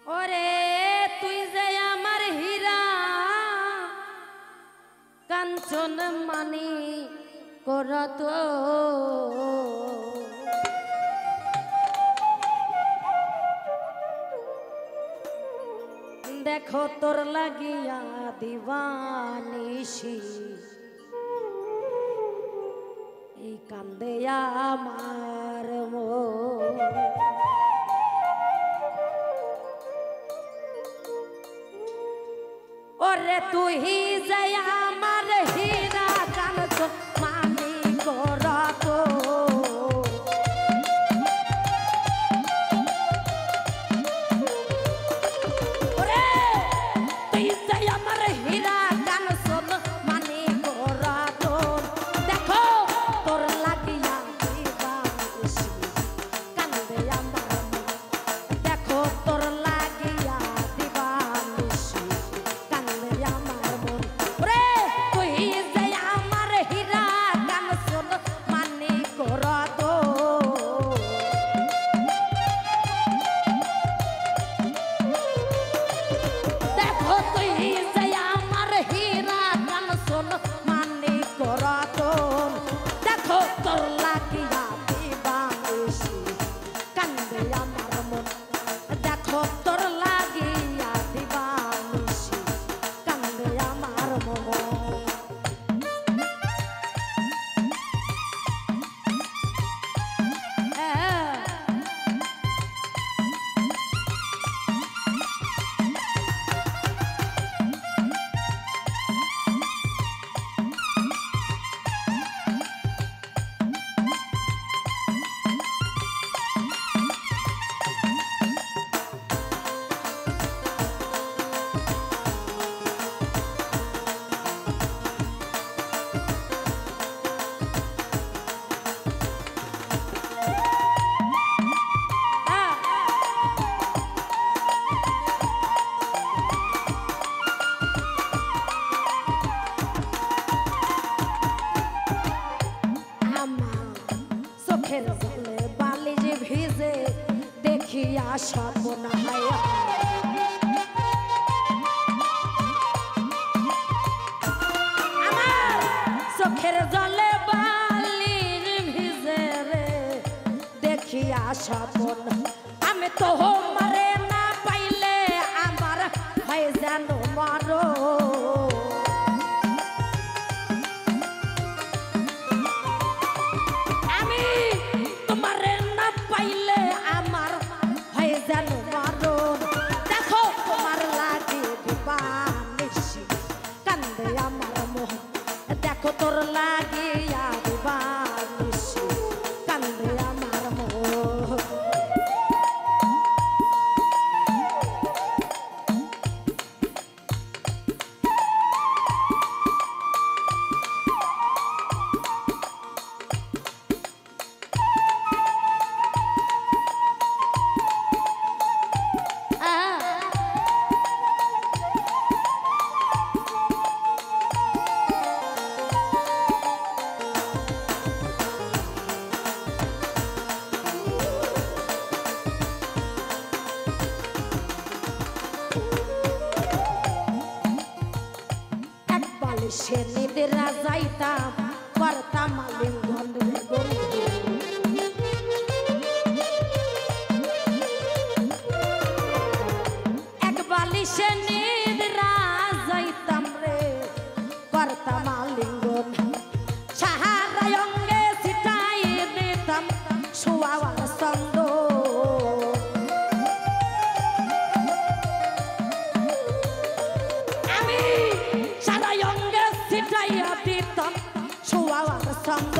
ওরে তুই যে আমার হীরা কাঞ্চন মানি করত দেখো তোর লাগিয়া দিবানিশি এই কান্দে আমার মন। ওরে তুই যাই আমার হীরা কাঞ্চন মানি করত ওরে তুই যাই আমার হীরা কাঞ্চন মানি করত দেখো তোর লাগিয়া দিবানিশি কান্দে আমার মন। দেখো তোর লাগিয়া দিবানিশি কান্দে আমার মন। ওরে তুই যে আমার হীরা কাঞ্চন মানি করত দেখো তুই যে আমার হীরা কাঞ্চন মানি করত দেখো তোর লাগিয়া দিবানিশি কান্দে আমার মন। দেখো তোর লাগিয়া দিবানিশি কান্দে আমার মন। চোখের জলে বালি যে ভিজে দেখিয়া সর্বনাশ আমার চোখের জলে বালি ভিজে রে দেখিয়া সর্বনাশ। আমি তো মারে না পাইলে আমার হয় যেন মারো পাইলে আমার হয়ে যেন মারণ। দেখো তোমার লাগে দিবানিশি কান্দে আমার মন। দেখো তোর লাগিয়া দিবানিশি কান্দে আমার মন। সে নিদ্রা যাইতাম করতাম লিঙ্গন রে বন্ধু। এক বালিশে নিদ্রা যাইতাম রে করতাম লিঙ্গন সাহারা অঙ্গে ছিটাই দিতাম শোয়াবার ছন্দ। আমি সারা অঙ্গে ছিটাইয়া দিতাম শোয়াবার ছন্দ।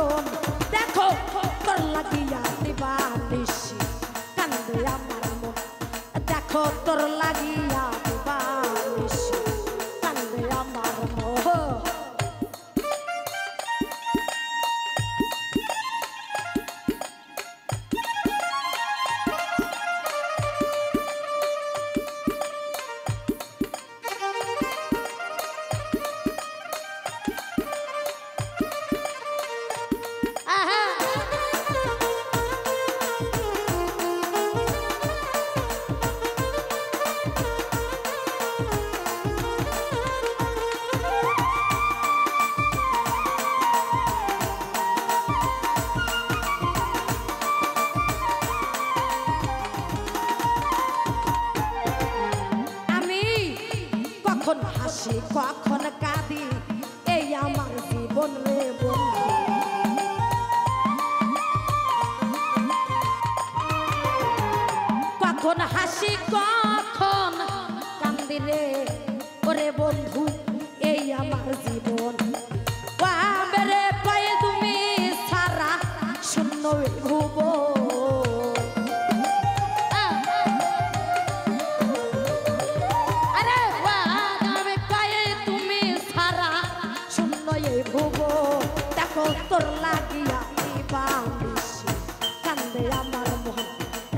কখন হাসি কখন কাঁদি এই আমার জীবন রে বন্ধু কখন হাসি কখন কান্দি রে ওরে বন্ধু এই আমার জীবন বাবেরে পায়ে তুমি সারা শূন্য ভুব আরে বাবে পায়ে তুমি সারা শূন্য ভুব দেখো তোর লাগিয়া দিবানিশি কান্দে আমার মন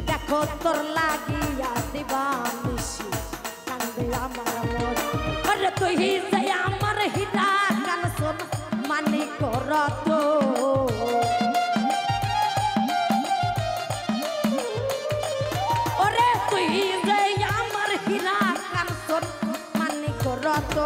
দেখো তোর লাগিয়া দিবানিশি কান্দে আমার মন আরে তুই যে আমার হীরা কানসন মানি করত ওরে তুই যে আমার হীরা কানসন মানি করত